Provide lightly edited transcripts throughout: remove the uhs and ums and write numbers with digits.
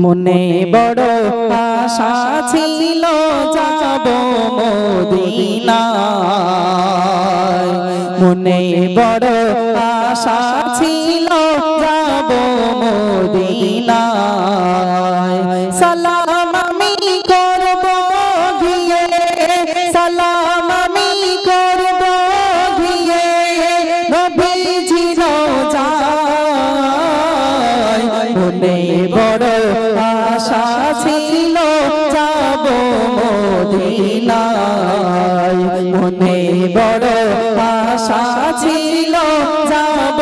মনে বড় আশা ছিল যাব মদিনায়, মনে বড় আশা ছিল যাব মদিনায়। সালাম আমি করব গিয়ে, সালাম আমি করব গিয়ে নবীজির রওজায়। মনে বড় আশা ছিল যাব মদিনায়, মনে বড় আশা ছিল যাব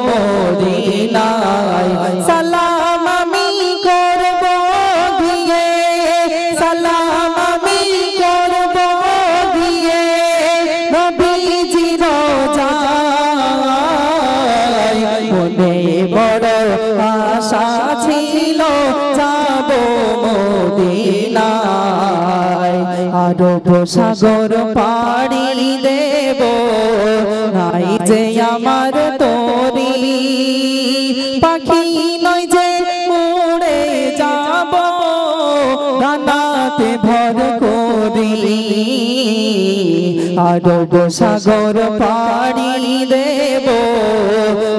মদিনায়। সালাম আমি করব গিয়ে, সালাম আমি করব গিয়ে নবীজির রওজায়। মনে বড় আশা ছিল যাব মদিনায়। আরব সাগর পাড়ি দেব নাই যে আমার তরি, পাখি নয় যে উড়ে যাব ডানাতে ভর করি। আরব সাগর পাড়ি দেব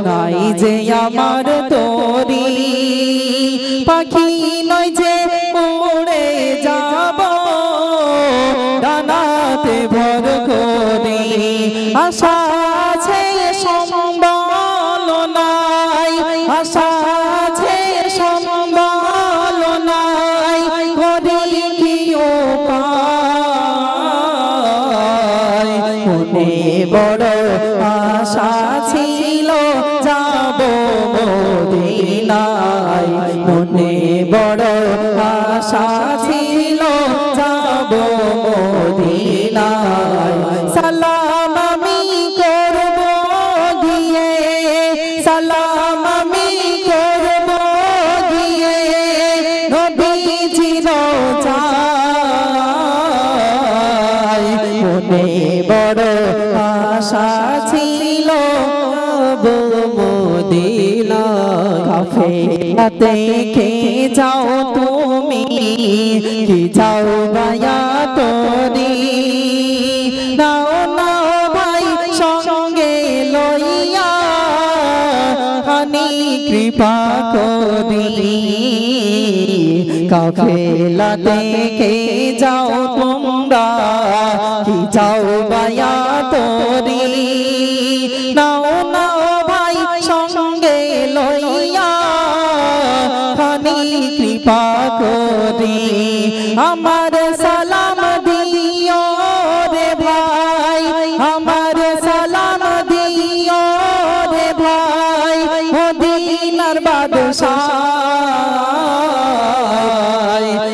নাই যে আমার তরি, পাখি নয় যে উড়ে যাব ডানাতে ভর করি। আশা আছে সম্বল নাই, আশা আছে সম্বল নাই, করি কি উপায়। মনে বড় আশা ছিল যাব মদিনায়, মনে বড় আশা ছিল যাব মদিনায়। সালাম আমি করব গিয়ে, সালাম আমি করব গিয়ে নবীজির রওজায়। মনে বড় আশা ছিল যাব মদিনায়। কাফেলাতে কে যাও তুমি, কি যাও বায়া তোরি, নাও নাও ভাই সঙ্গে লইয়া খানি কৃপা করি। কাফেলাতে কে যাও তোমরা, কি যাও বায়া তোরি, নাও নাও ভাই সঙ্গে লইয়া খানি কৃপা করি। আমার সালাম দিও রে ভাই, আমার সালাম দিও রে ভাই মদিনার বাদশাহ।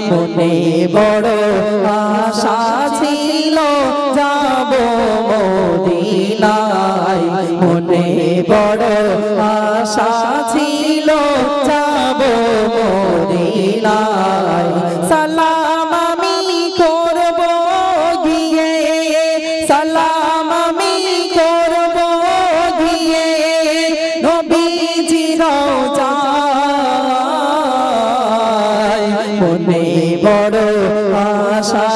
মনে বড় আশা ছিল যাব মদিনায়, মনে বড় আশা ছিল যাব মদিনায়। সালাম আমি করব গিয়ে, সালাম আমি করব গিয়ে নবীজির রওজায়। মনে বড় আশা